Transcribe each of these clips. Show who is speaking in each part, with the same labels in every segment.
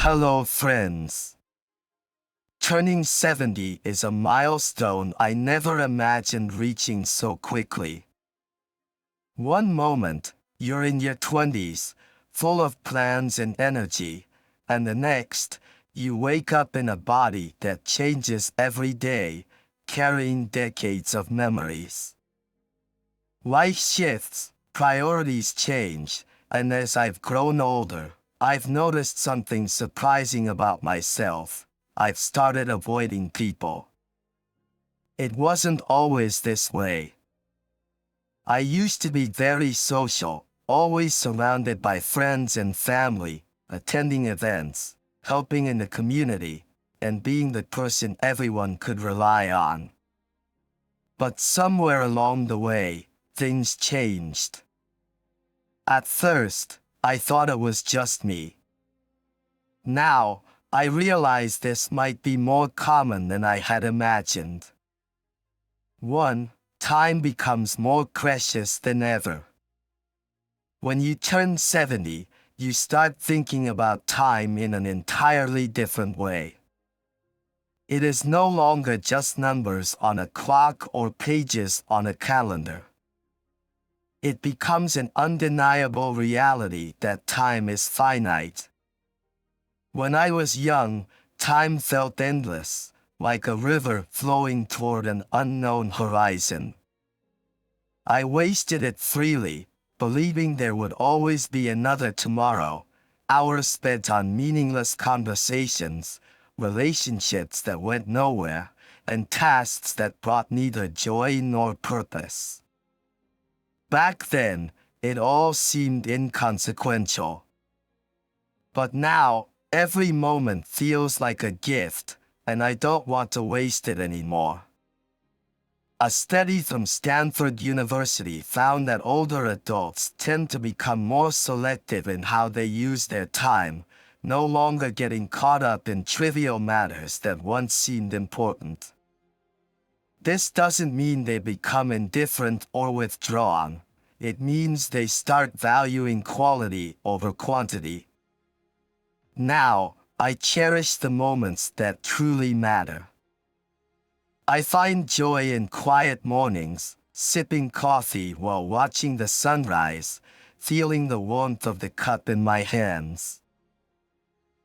Speaker 1: Hello, friends. Turning 70 is a milestone I never imagined reaching so quickly. One moment, you're in your 20s, full of plans and energy, and the next, you wake up in a body that changes every day, carrying decades of memories. Life shifts, priorities change, and as I've grown older, I've noticed something surprising about myself. I've started avoiding people. It wasn't always this way. I used to be very social, always surrounded by friends and family, attending events, helping in the community, and being the person everyone could rely on. But somewhere along the way, things changed. At first, I thought it was just me. Now, I realize this might be more common than I had imagined. 1. Time becomes more precious than ever. When you turn 70, you start thinking about time in an entirely different way. It is no longer just numbers on a clock or pages on a calendar. It becomes an undeniable reality that time is finite. When I was young, time felt endless, like a river flowing toward an unknown horizon. I wasted it freely, believing there would always be another tomorrow, hours spent on meaningless conversations, relationships that went nowhere, and tasks that brought neither joy nor purpose. Back then, it all seemed inconsequential. But now, every moment feels like a gift, and I don't want to waste it anymore. A study from Stanford University found that older adults tend to become more selective in how they use their time, no longer getting caught up in trivial matters that once seemed important. This doesn't mean they become indifferent or withdrawn. It means they start valuing quality over quantity. Now, I cherish the moments that truly matter. I find joy in quiet mornings, sipping coffee while watching the sunrise, feeling the warmth of the cup in my hands.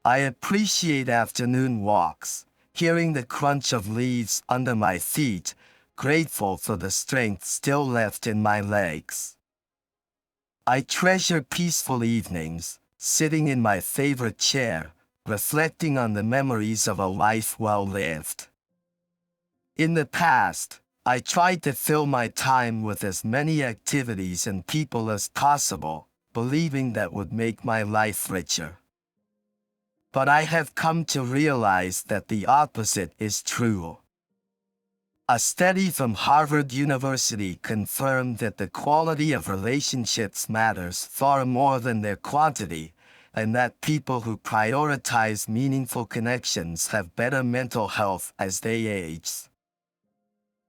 Speaker 1: I appreciate afternoon walks, hearing the crunch of leaves under my feet, grateful for the strength still left in my legs. I treasure peaceful evenings, sitting in my favorite chair, reflecting on the memories of a life well lived. In the past, I tried to fill my time with as many activities and people as possible, believing that would make my life richer. But I have come to realize that the opposite is true. A study from Harvard University confirmed that the quality of relationships matters far more than their quantity, and that people who prioritize meaningful connections have better mental health as they age.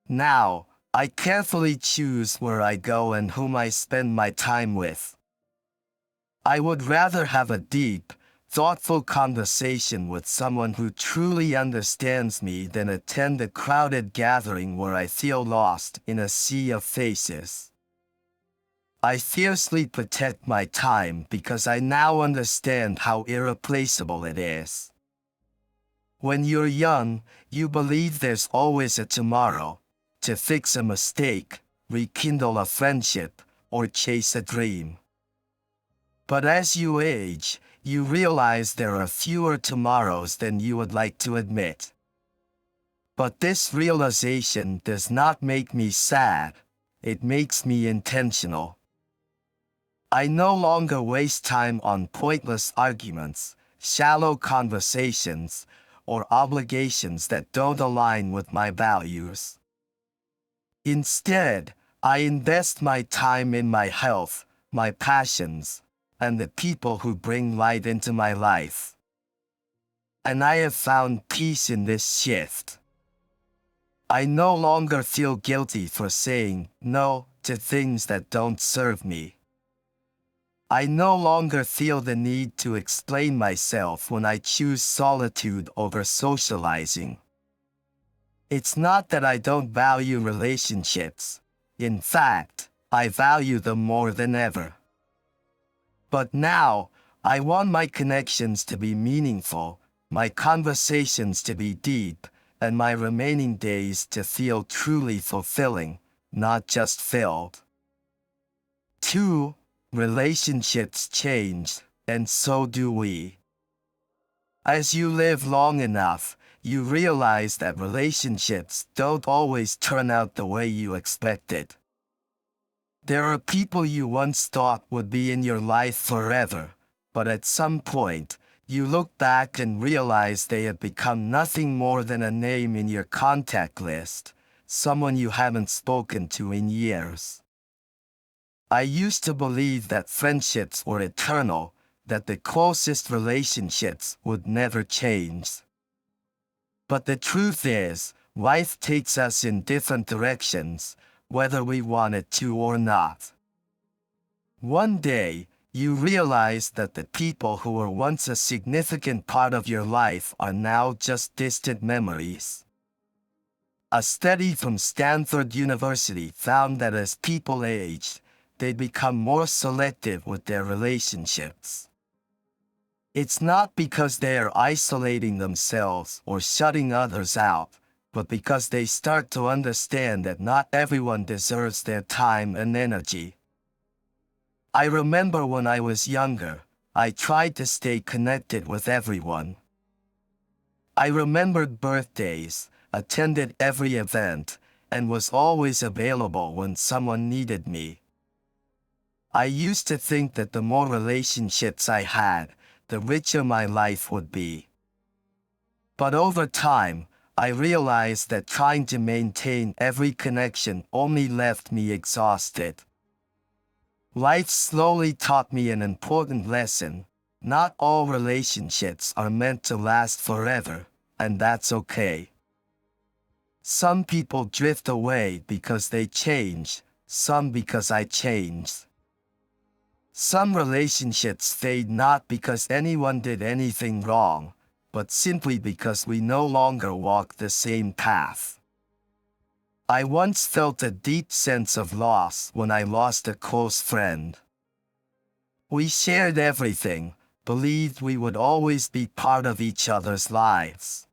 Speaker 1: Now, I carefully choose where I go and whom I spend my time with. I would rather have a deep, thoughtful conversation with someone who truly understands me than attend a crowded gathering where I feel lost in a sea of faces. I fiercely protect my time because I now understand how irreplaceable it is. When you're young, you believe there's always a tomorrow, to fix a mistake, rekindle a friendship, or chase a dream. But as you age, you realize there are fewer tomorrows than you would like to admit. But this realization does not make me sad, it makes me intentional. I no longer waste time on pointless arguments, shallow conversations, or obligations that don't align with my values. Instead, I invest my time in my health, my passions, and the people who bring light into my life. And I have found peace in this shift. I no longer feel guilty for saying no to things that don't serve me. I no longer feel the need to explain myself when I choose solitude over socializing. It's not that I don't value relationships. In fact, I value them more than ever. But now, I want my connections to be meaningful, my conversations to be deep, and my remaining days to feel truly fulfilling, not just filled. 2. Relationships change, and so do we. As you live long enough, you realize that relationships don't always turn out the way you expected. There are people you once thought would be in your life forever, but at some point, you look back and realize they have become nothing more than a name in your contact list, someone you haven't spoken to in years. I used to believe that friendships were eternal, that the closest relationships would never change. But the truth is, life takes us in different directions, whether we want it to or not. One day, you realize that the people who were once a significant part of your life are now just distant memories. A study from Stanford University found that as people aged, they become more selective with their relationships. It's not because they are isolating themselves or shutting others out, but because they start to understand that not everyone deserves their time and energy. I remember when I was younger, I tried to stay connected with everyone. I remembered birthdays, attended every event, and was always available when someone needed me. I used to think that the more relationships I had, the richer my life would be. But over time, I realized that trying to maintain every connection only left me exhausted. Life slowly taught me an important lesson. Not all relationships are meant to last forever, and that's okay. Some people drift away because they change, some because I changed. Some relationships fade not because anyone did anything wrong, but simply because we no longer walk the same path. I once felt a deep sense of loss when I lost a close friend. We shared everything, believed we would always be part of each other's lives.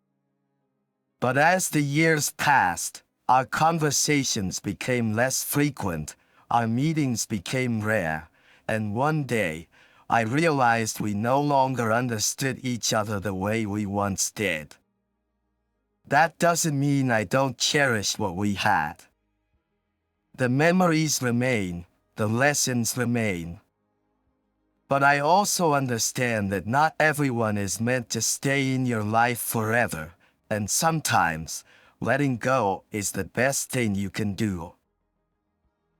Speaker 1: But as the years passed, our conversations became less frequent, our meetings became rare, and one day, I realized we no longer understood each other the way we once did. That doesn't mean I don't cherish what we had. The memories remain, the lessons remain. But I also understand that not everyone is meant to stay in your life forever, and sometimes, letting go is the best thing you can do.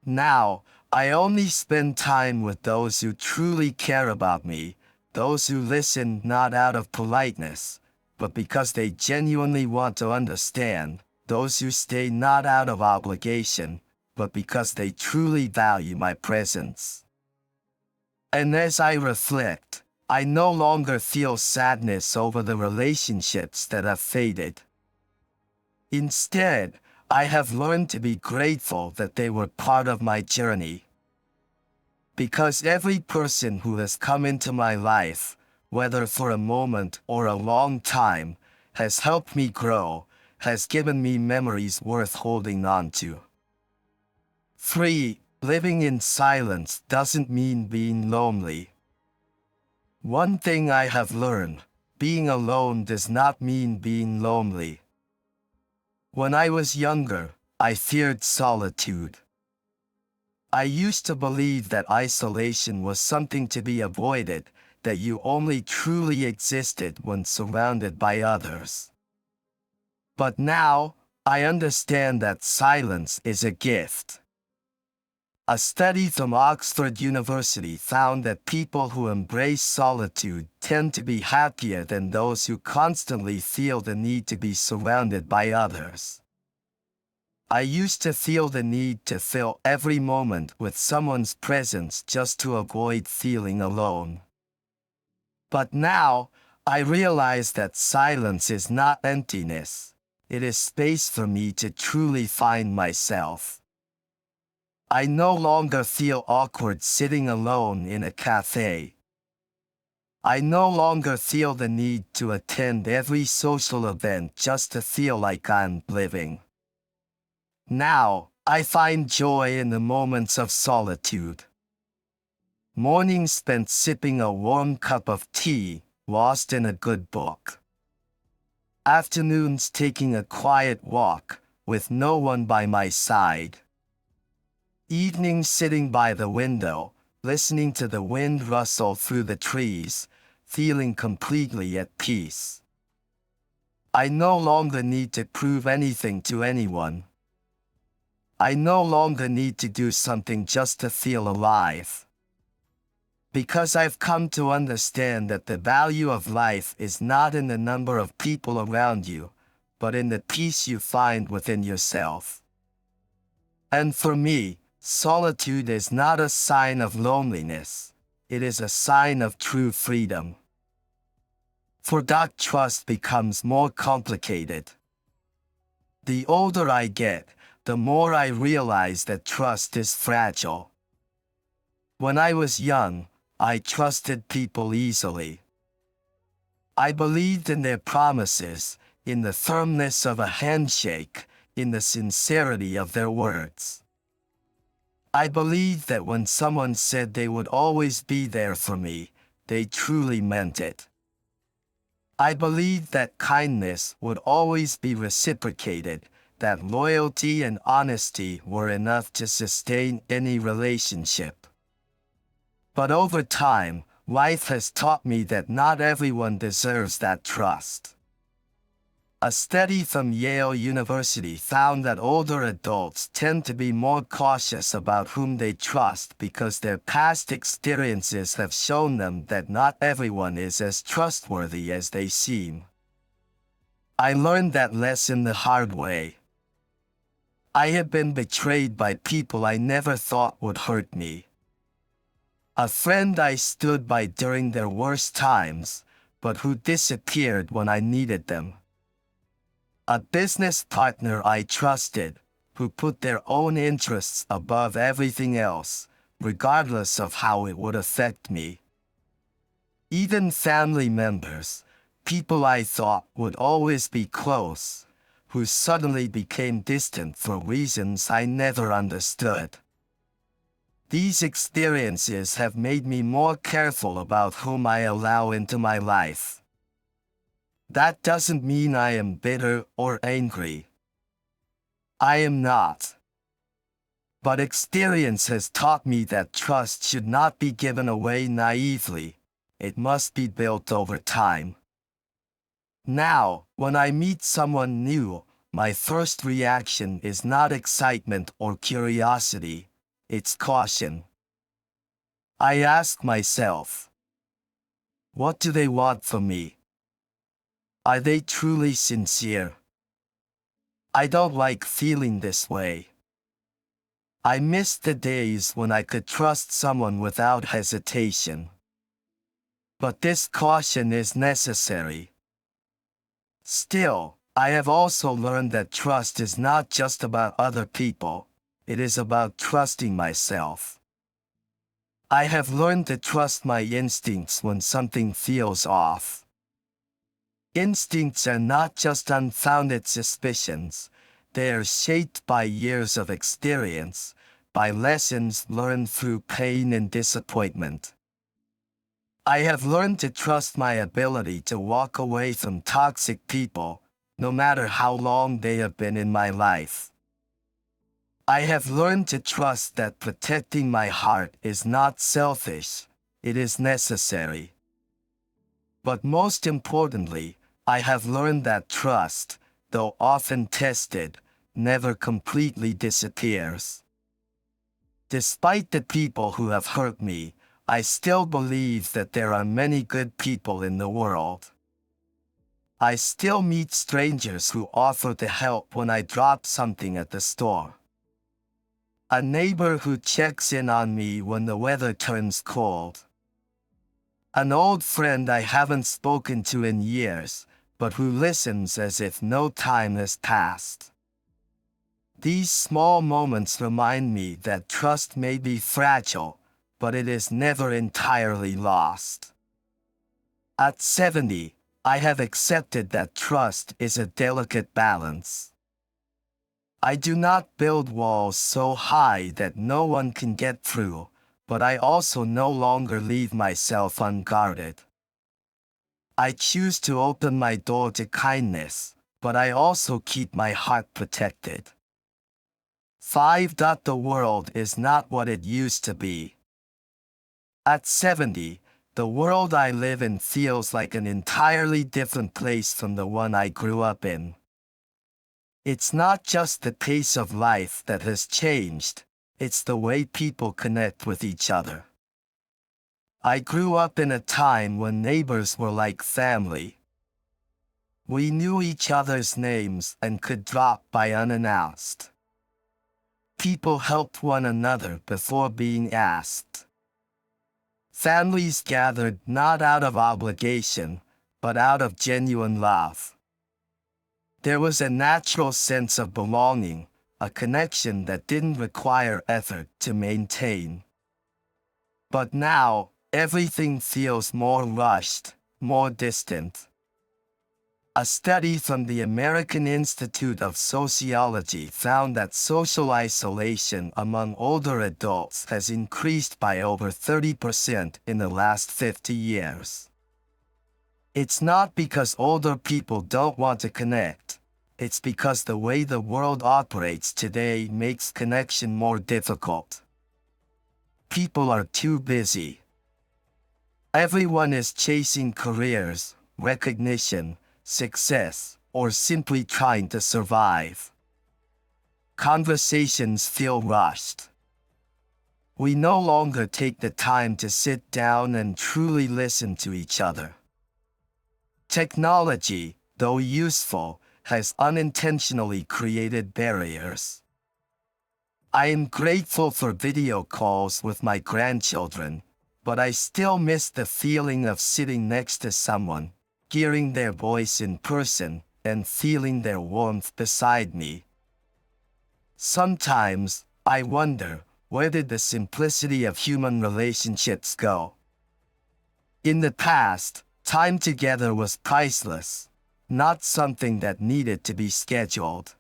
Speaker 1: Now, I only spend time with those who truly care about me, those who listen not out of politeness, but because they genuinely want to understand, those who stay not out of obligation, but because they truly value my presence. And as I reflect, I no longer feel sadness over the relationships that have faded. Instead, I have learned to be grateful that they were part of my journey. Because every person who has come into my life, whether for a moment or a long time, has helped me grow, has given me memories worth holding on to. 3. Living in silence doesn't mean being lonely. One thing I have learned, being alone does not mean being lonely. When I was younger, I feared solitude. I used to believe that isolation was something to be avoided, that you only truly existed when surrounded by others. But now, I understand that silence is a gift. A study from Oxford University found that people who embrace solitude tend to be happier than those who constantly feel the need to be surrounded by others. I used to feel the need to fill every moment with someone's presence just to avoid feeling alone. But now, I realize that silence is not emptiness. It is space for me to truly find myself. I no longer feel awkward sitting alone in a cafe. I no longer feel the need to attend every social event just to feel like I'm living. Now, I find joy in the moments of solitude. Mornings spent sipping a warm cup of tea, lost in a good book. Afternoons taking a quiet walk, with no one by my side. Evenings sitting by the window, listening to the wind rustle through the trees, feeling completely at peace. I no longer need to prove anything to anyone. I no longer need to do something just to feel alive. Because I've come to understand that the value of life is not in the number of people around you, but in the peace you find within yourself. And for me, solitude is not a sign of loneliness. It is a sign of true freedom. For that trust becomes more complicated. The older I get, the more I realize that trust is fragile. When I was young, I trusted people easily. I believed in their promises, in the firmness of a handshake, in the sincerity of their words. I believed that when someone said they would always be there for me, they truly meant it. I believed that kindness would always be reciprocated, that loyalty and honesty were enough to sustain any relationship. But over time, life has taught me that not everyone deserves that trust. A study from Yale University found that older adults tend to be more cautious about whom they trust because their past experiences have shown them that not everyone is as trustworthy as they seem. I learned that lesson the hard way. I have been betrayed by people I never thought would hurt me. A friend I stood by during their worst times, but who disappeared when I needed them. A business partner I trusted, who put their own interests above everything else, regardless of how it would affect me. Even family members, people I thought would always be close, who suddenly became distant for reasons I never understood. These experiences have made me more careful about whom I allow into my life. That doesn't mean I am bitter or angry. I am not. But experience has taught me that trust should not be given away naively. It must be built over time. Now, when I meet someone new, my first reaction is not excitement or curiosity, it's caution. I ask myself, what do they want from me? Are they truly sincere? I don't like feeling this way. I miss the days when I could trust someone without hesitation. But this caution is necessary. Still, I have also learned that trust is not just about other people, it is about trusting myself. I have learned to trust my instincts when something feels off. Instincts are not just unfounded suspicions, they are shaped by years of experience, by lessons learned through pain and disappointment. I have learned to trust my ability to walk away from toxic people, no matter how long they have been in my life. I have learned to trust that protecting my heart is not selfish, it is necessary. But most importantly, I have learned that trust, though often tested, never completely disappears. Despite the people who have hurt me, I still believe that there are many good people in the world. I still meet strangers who offer to help when I drop something at the store. A neighbor who checks in on me when the weather turns cold. An old friend I haven't spoken to in years, but who listens as if no time has passed. These small moments remind me that trust may be fragile, but it is never entirely lost. At 70, I have accepted that trust is a delicate balance. I do not build walls so high that no one can get through, but I also no longer leave myself unguarded. I choose to open my door to kindness, but I also keep my heart protected. 5. The world is not what it used to be. At 70, the world I live in feels like an entirely different place from the one I grew up in. It's not just the pace of life that has changed, it's the way people connect with each other. I grew up in a time when neighbors were like family. We knew each other's names and could drop by unannounced. People helped one another before being asked. Families gathered not out of obligation, but out of genuine love. There was a natural sense of belonging, a connection that didn't require effort to maintain. But now, everything feels more rushed, more distant. A study from the American Institute of Sociology found that social isolation among older adults has increased by over 30% in the last 50 years. It's not because older people don't want to connect. It's because the way the world operates today makes connection more difficult. People are too busy. Everyone is chasing careers, recognition, success, or simply trying to survive. Conversations feel rushed. We no longer take the time to sit down and truly listen to each other. Technology, though useful, has unintentionally created barriers. I am grateful for video calls with my grandchildren, but I still miss the feeling of sitting next to someone, hearing their voice in person, and feeling their warmth beside me. Sometimes, I wonder, where did the simplicity of human relationships go? In the past, time together was priceless, not something that needed to be scheduled.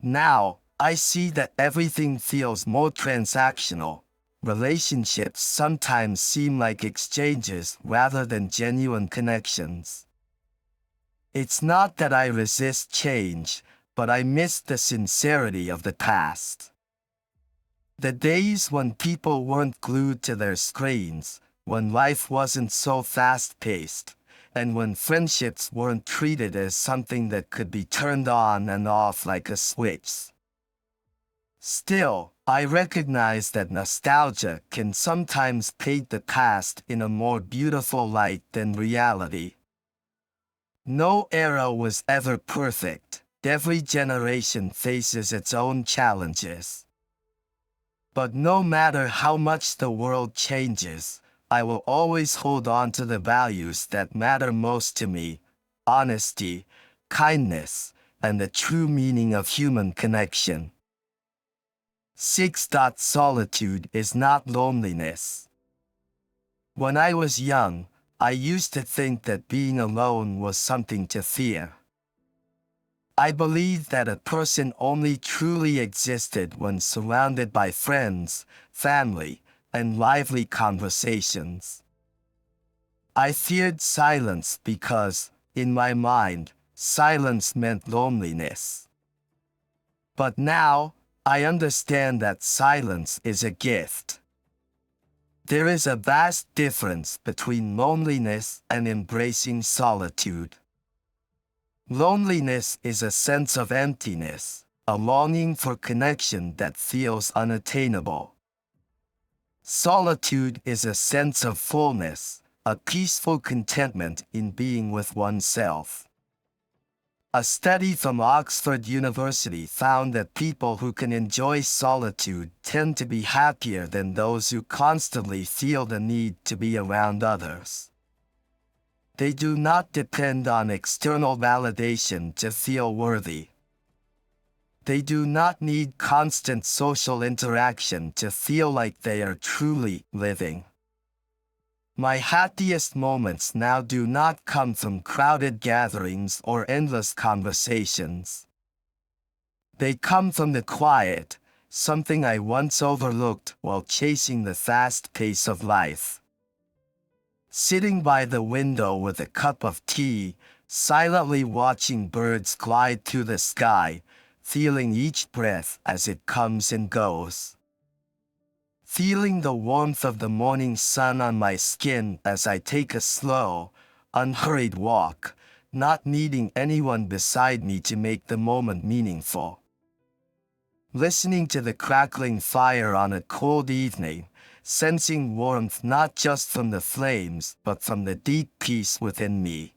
Speaker 1: Now, I see that everything feels more transactional. Relationships sometimes seem like exchanges rather than genuine connections. It's not that I resist change, but I miss the sincerity of the past. The days when people weren't glued to their screens, when life wasn't so fast-paced, and when friendships weren't treated as something that could be turned on and off like a switch. Still, I recognize that nostalgia can sometimes paint the past in a more beautiful light than reality. No era was ever perfect. Every generation faces its own challenges. But no matter how much the world changes, I will always hold on to the values that matter most to me: honesty, kindness, and the true meaning of human connection. 6. Solitude is not loneliness. When I was young, I used to think that being alone was something to fear. I believed that a person only truly existed when surrounded by friends, family, and lively conversations. I feared silence because, in my mind, silence meant loneliness. But now, I understand that silence is a gift. There is a vast difference between loneliness and embracing solitude. Loneliness is a sense of emptiness, a longing for connection that feels unattainable. Solitude is a sense of fullness, a peaceful contentment in being with oneself. A study from Oxford University found that people who can enjoy solitude tend to be happier than those who constantly feel the need to be around others. They do not depend on external validation to feel worthy. They do not need constant social interaction to feel like they are truly living. My happiest moments now do not come from crowded gatherings or endless conversations. They come from the quiet, something I once overlooked while chasing the fast pace of life. Sitting by the window with a cup of tea, silently watching birds glide through the sky, feeling each breath as it comes and goes. Feeling the warmth of the morning sun on my skin as I take a slow, unhurried walk, not needing anyone beside me to make the moment meaningful. Listening to the crackling fire on a cold evening, sensing warmth not just from the flames but from the deep peace within me.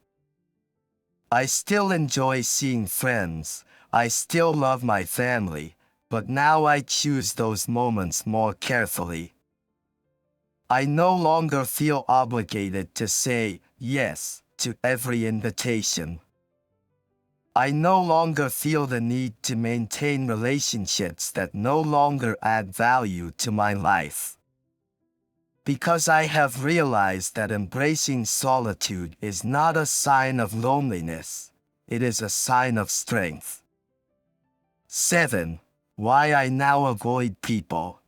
Speaker 1: I still enjoy seeing friends, I still love my family, but now I choose those moments more carefully. I no longer feel obligated to say yes to every invitation. I no longer feel the need to maintain relationships that no longer add value to my life. Because I have realized that embracing solitude is not a sign of loneliness, it is a sign of strength. 7. Why I now avoid people.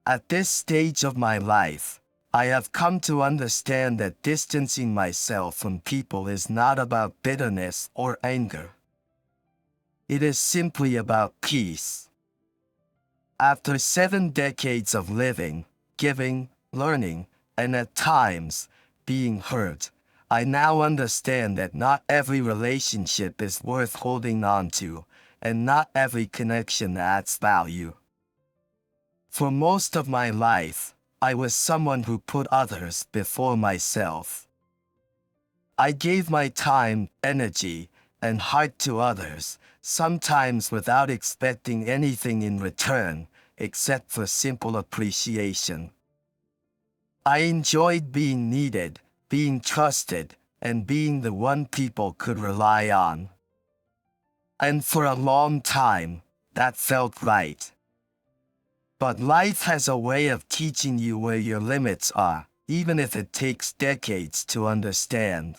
Speaker 1: At this stage of my life, I have come to understand that distancing myself from people is not about bitterness or anger. It is simply about peace. After 7 decades of living, giving, learning, and at times, being hurt, I now understand that not every relationship is worth holding on to, and not every connection adds value. For most of my life, I was someone who put others before myself. I gave my time, energy, and heart to others, sometimes without expecting anything in return, except for simple appreciation. I enjoyed being needed, being trusted, and being the one people could rely on. And for a long time, that felt right. But life has a way of teaching you where your limits are, even if it takes decades to understand.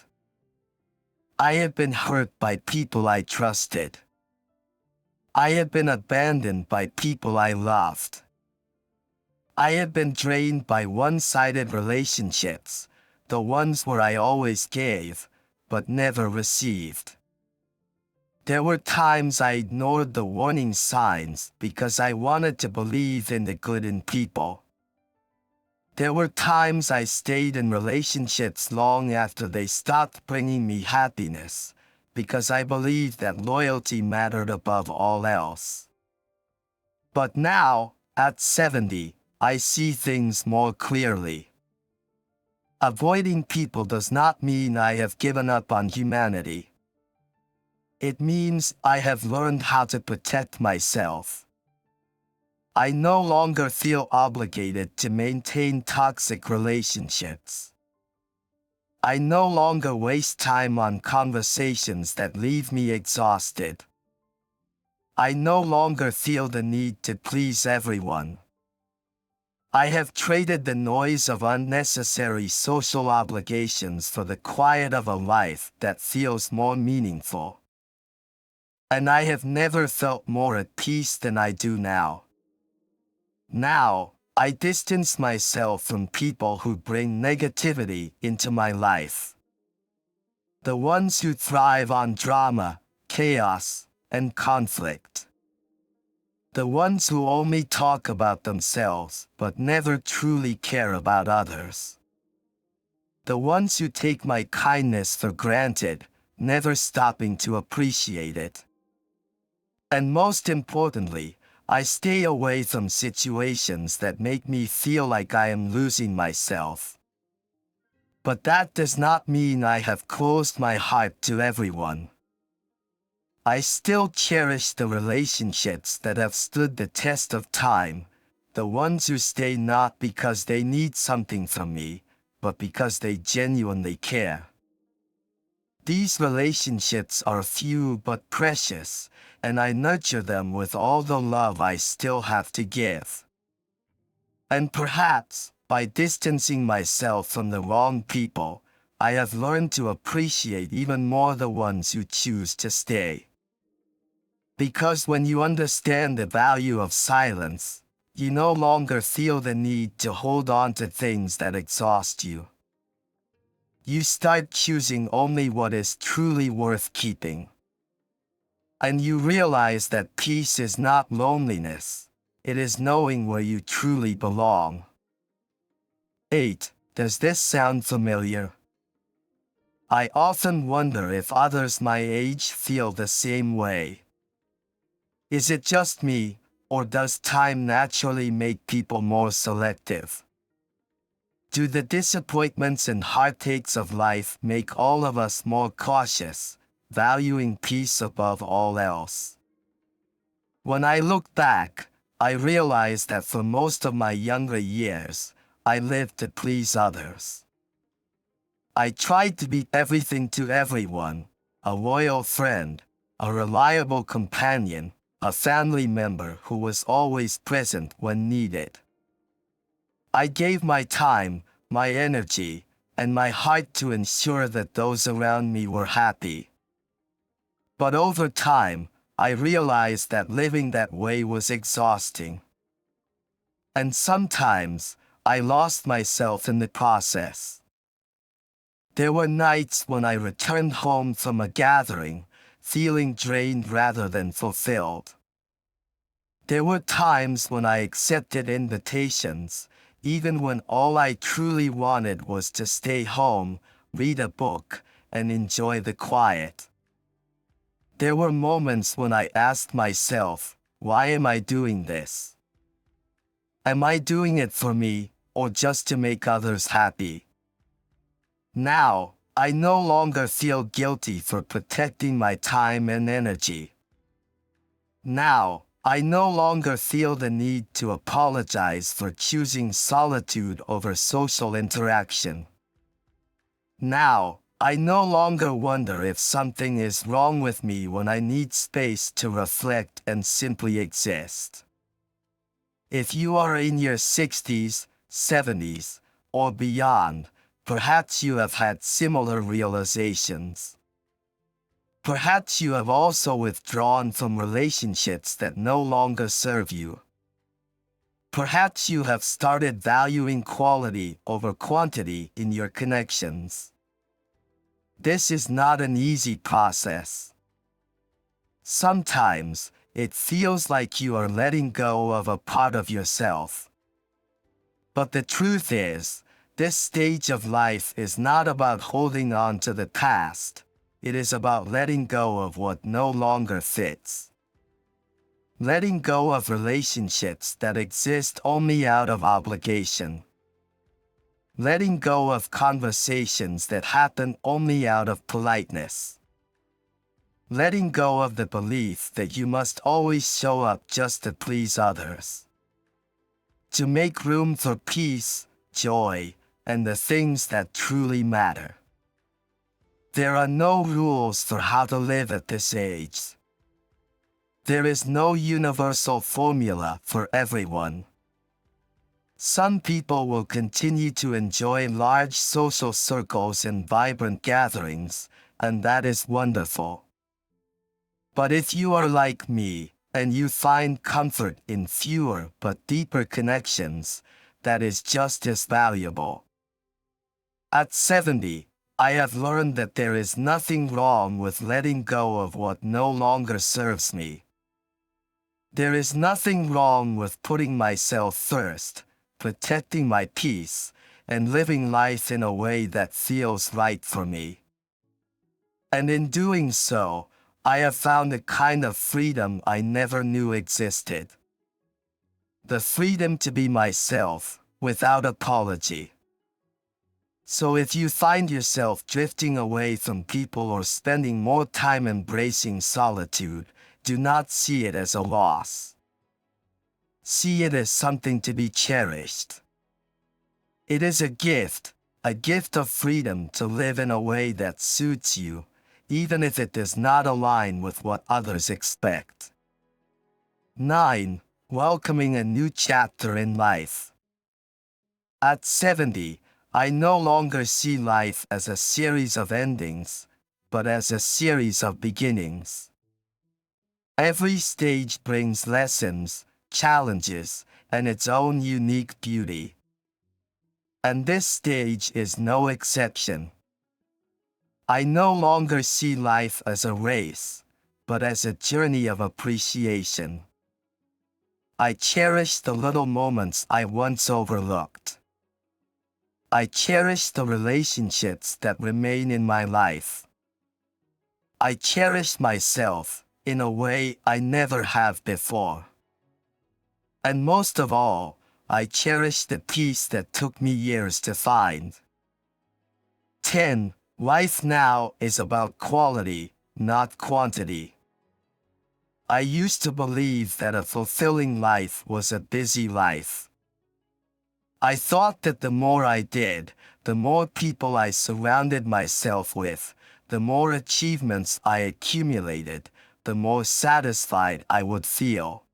Speaker 1: I have been hurt by people I trusted. I have been abandoned by people I loved. I have been drained by one-sided relationships, the ones where I always gave, but never received. There were times I ignored the warning signs because I wanted to believe in the good in people. There were times I stayed in relationships long after they stopped bringing me happiness because I believed that loyalty mattered above all else. But now, at 70, I see things more clearly. Avoiding people does not mean I have given up on humanity. It means I have learned how to protect myself. I no longer feel obligated to maintain toxic relationships. I no longer waste time on conversations that leave me exhausted. I no longer feel the need to please everyone. I have traded the noise of unnecessary social obligations for the quiet of a life that feels more meaningful. And I have never felt more at peace than I do now. Now, I distance myself from people who bring negativity into my life. The ones who thrive on drama, chaos, and conflict. The ones who only talk about themselves but never truly care about others. The ones who take my kindness for granted, never stopping to appreciate it. And most importantly, I stay away from situations that make me feel like I am losing myself. But that does not mean I have closed my heart to everyone. I still cherish the relationships that have stood the test of time, the ones who stay not because they need something from me, but because they genuinely care. These relationships are few but precious, and I nurture them with all the love I still have to give. And perhaps, by distancing myself from the wrong people, I have learned to appreciate even more the ones who choose to stay. Because when you understand the value of silence, you no longer feel the need to hold on to things that exhaust you. You start choosing only what is truly worth keeping. And you realize that peace is not loneliness, it is knowing where you truly belong. 8. Does this sound familiar? I often wonder if others my age feel the same way. Is it just me, or does time naturally make people more selective? Do the disappointments and heartaches of life make all of us more cautious, valuing peace above all else? When I look back, I realize that for most of my younger years, I lived to please others. I tried to be everything to everyone, a loyal friend, a reliable companion, a family member who was always present when needed. I gave my time, my energy, and my heart to ensure that those around me were happy. But over time, I realized that living that way was exhausting. And sometimes, I lost myself in the process. There were nights when I returned home from a gathering, feeling drained rather than fulfilled. There were times when I accepted invitations, even when all I truly wanted was to stay home, read a book, and enjoy the quiet. There were moments when I asked myself, why am I doing this? Am I doing it for me, or just to make others happy? Now, I no longer feel guilty for protecting my time and energy. Now, I no longer feel the need to apologize for choosing solitude over social interaction. Now, I no longer wonder if something is wrong with me when I need space to reflect and simply exist. If you are in your 60s, 70s, or beyond, perhaps you have had similar realizations. Perhaps you have also withdrawn from relationships that no longer serve you. Perhaps you have started valuing quality over quantity in your connections. This is not an easy process. Sometimes, it feels like you are letting go of a part of yourself. But the truth is, this stage of life is not about holding on to the past. It is about letting go of what no longer fits. Letting go of relationships that exist only out of obligation. Letting go of conversations that happen only out of politeness. Letting go of the belief that you must always show up just to please others. To make room for peace, joy, and the things that truly matter. There are no rules for how to live at this age. There is no universal formula for everyone. Some people will continue to enjoy large social circles and vibrant gatherings, and that is wonderful. But if you are like me, and you find comfort in fewer but deeper connections, that is just as valuable. At 70, I have learned that there is nothing wrong with letting go of what no longer serves me. There is nothing wrong with putting myself first, protecting my peace, and living life in a way that feels right for me. And in doing so, I have found a kind of freedom I never knew existed. The freedom to be myself, without apology. So if you find yourself drifting away from people or spending more time embracing solitude, do not see it as a loss. See it as something to be cherished. It is a gift of freedom to live in a way that suits you, even if it does not align with what others expect. 9. Welcoming a new chapter in life. At 70, I no longer see life as a series of endings, but as a series of beginnings. Every stage brings lessons, challenges, and its own unique beauty. And this stage is no exception. I no longer see life as a race, but as a journey of appreciation. I cherish the little moments I once overlooked. I cherish the relationships that remain in my life. I cherish myself in a way I never have before. And most of all, I cherish the peace that took me years to find. 10. Life now is about quality, not quantity. I used to believe that a fulfilling life was a busy life. I thought that the more I did, the more people I surrounded myself with, the more achievements I accumulated, the more satisfied I would feel.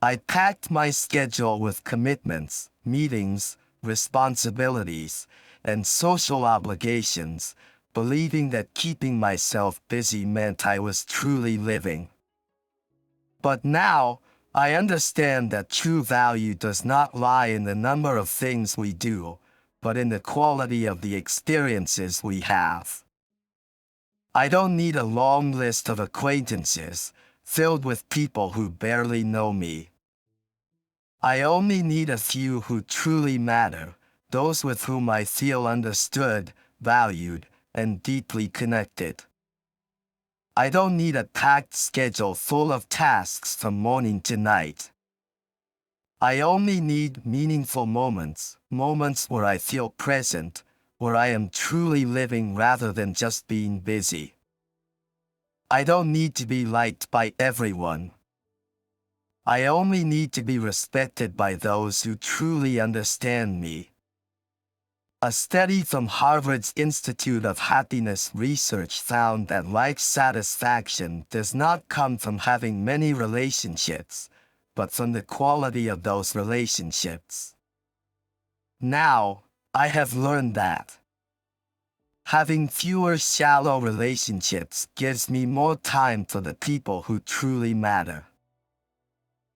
Speaker 1: I packed my schedule with commitments, meetings, responsibilities, and social obligations, believing that keeping myself busy meant I was truly living. But now, I understand that true value does not lie in the number of things we do, but in the quality of the experiences we have. I don't need a long list of acquaintances, filled with people who barely know me. I only need a few who truly matter, those with whom I feel understood, valued, and deeply connected. I don't need a packed schedule full of tasks from morning to night. I only need meaningful moments, moments where I feel present, where I am truly living rather than just being busy. I don't need to be liked by everyone. I only need to be respected by those who truly understand me. A study from Harvard's Institute of Happiness Research found that life satisfaction does not come from having many relationships, but from the quality of those relationships. Now, I have learned that having fewer shallow relationships gives me more time for the people who truly matter.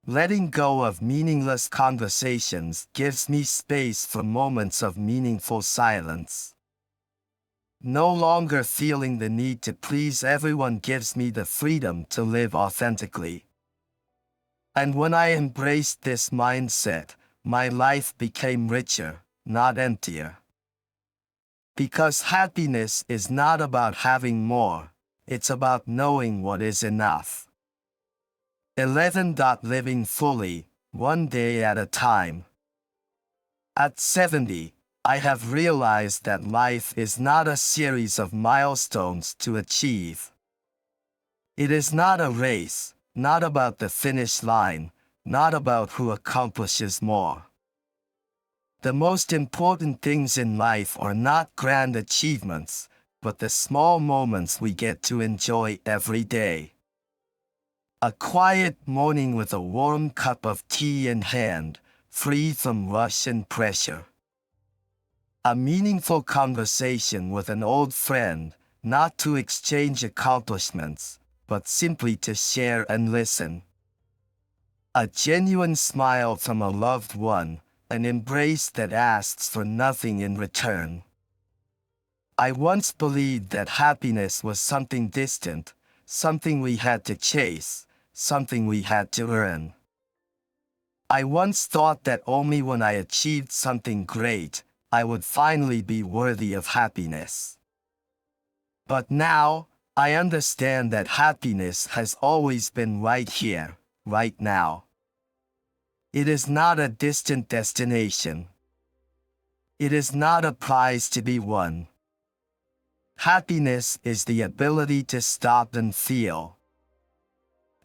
Speaker 1: Letting go of meaningless conversations gives me space for moments of meaningful silence. No longer feeling the need to please everyone gives me the freedom to live authentically. And when I embraced this mindset, my life became richer, not emptier. Because happiness is not about having more, it's about knowing what is enough. 11. Living fully, one day at a time. At 70, I have realized that life is not a series of milestones to achieve. It is not a race, not about the finish line, not about who accomplishes more. The most important things in life are not grand achievements, but the small moments we get to enjoy every day. A quiet morning with a warm cup of tea in hand, free from rush and pressure. A meaningful conversation with an old friend, not to exchange accomplishments, but simply to share and listen. A genuine smile from a loved one, an embrace that asks for nothing in return. I once believed that happiness was something distant, something we had to chase, something we had to earn. I once thought that only when I achieved something great, I would finally be worthy of happiness. But now, I understand that happiness has always been right here, right now. It is not a distant destination. It is not a prize to be won. Happiness is the ability to stop and feel.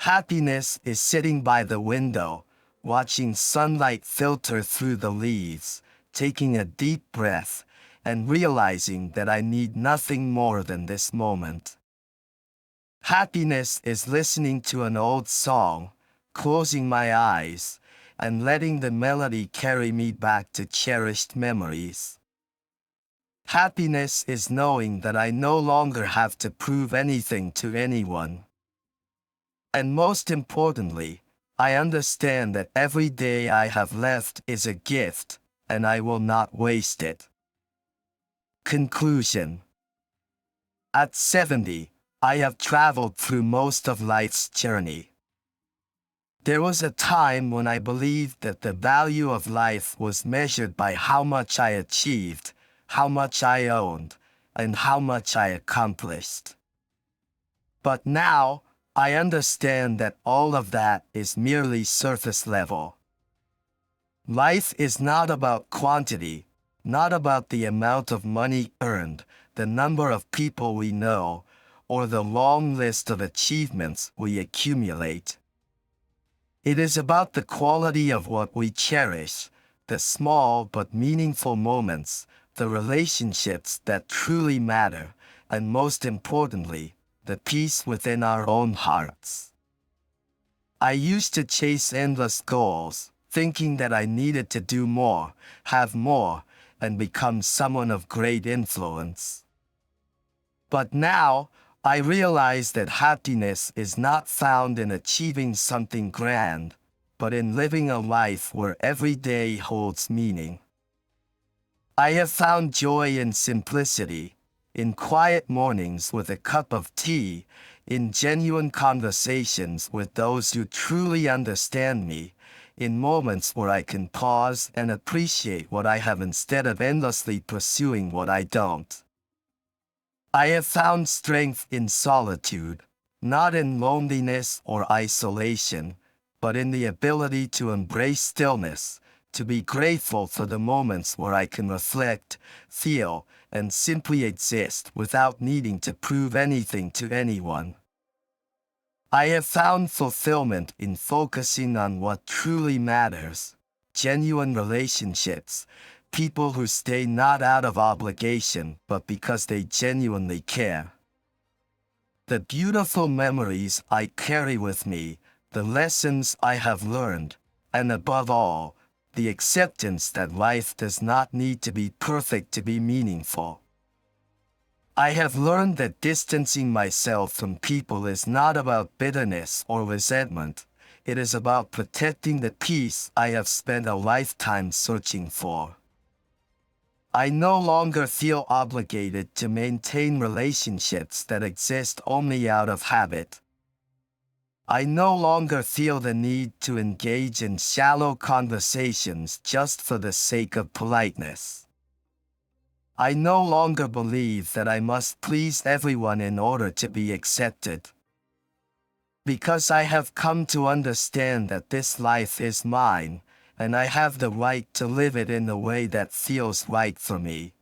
Speaker 1: Happiness is sitting by the window, watching sunlight filter through the leaves, taking a deep breath, and realizing that I need nothing more than this moment. Happiness is listening to an old song, closing my eyes, and letting the melody carry me back to cherished memories. Happiness is knowing that I no longer have to prove anything to anyone. And most importantly, I understand that every day I have left is a gift, and I will not waste it. Conclusion. At 70, I have traveled through most of life's journey. There was a time when I believed that the value of life was measured by how much I achieved, how much I owned, and how much I accomplished. But now, I understand that all of that is merely surface level. Life is not about quantity, not about the amount of money earned, the number of people we know, or the long list of achievements we accumulate. It is about the quality of what we cherish, the small but meaningful moments, the relationships that truly matter, and most importantly, the peace within our own hearts. I used to chase endless goals, thinking that I needed to do more, have more, and become someone of great influence. But now, I realize that happiness is not found in achieving something grand, but in living a life where every day holds meaning. I have found joy in simplicity, in quiet mornings with a cup of tea, in genuine conversations with those who truly understand me, in moments where I can pause and appreciate what I have instead of endlessly pursuing what I don't. I have found strength in solitude, not in loneliness or isolation, but in the ability to embrace stillness, to be grateful for the moments where I can reflect, feel, and simply exist without needing to prove anything to anyone. I have found fulfillment in focusing on what truly matters, genuine relationships, people who stay not out of obligation but because they genuinely care. The beautiful memories I carry with me, the lessons I have learned, and above all, the acceptance that life does not need to be perfect to be meaningful. I have learned that distancing myself from people is not about bitterness or resentment. It is about protecting the peace I have spent a lifetime searching for. I no longer feel obligated to maintain relationships that exist only out of habit. I no longer feel the need to engage in shallow conversations just for the sake of politeness. I no longer believe that I must please everyone in order to be accepted. Because I have come to understand that this life is mine, and I have the right to live it in the way that feels right for me.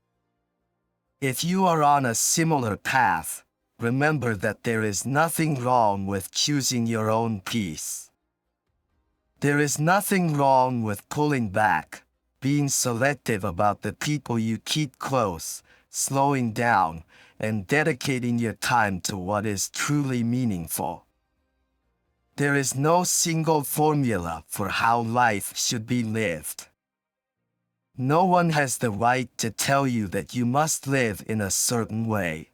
Speaker 1: If you are on a similar path, remember that there is nothing wrong with choosing your own peace. There is nothing wrong with pulling back, being selective about the people you keep close, slowing down, and dedicating your time to what is truly meaningful. There is no single formula for how life should be lived. No one has the right to tell you that you must live in a certain way.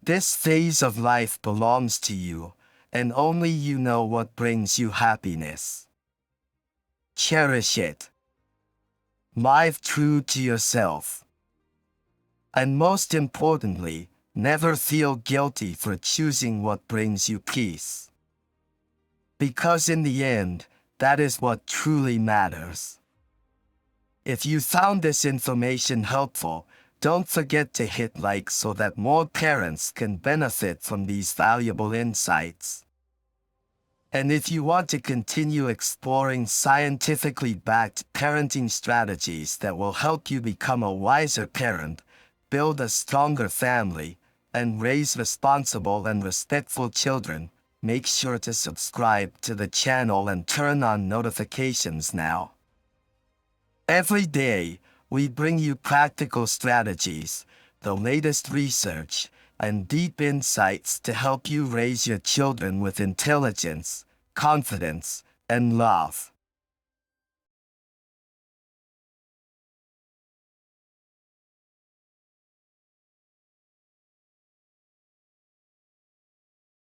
Speaker 1: This phase of life belongs to you, and only you know what brings you happiness. Cherish it. Live true to yourself. And most importantly, never feel guilty for choosing what brings you peace. Because in the end, that is what truly matters. If you found this information helpful, don't forget to hit like so that more parents can benefit from these valuable insights. And if you want to continue exploring scientifically backed parenting strategies that will help you become a wiser parent, build a stronger family, and raise responsible and respectful children, make sure to subscribe to the channel and turn on notifications now. Every day, we bring you practical strategies, the latest research, and deep insights to help you raise your children with intelligence, confidence, and love.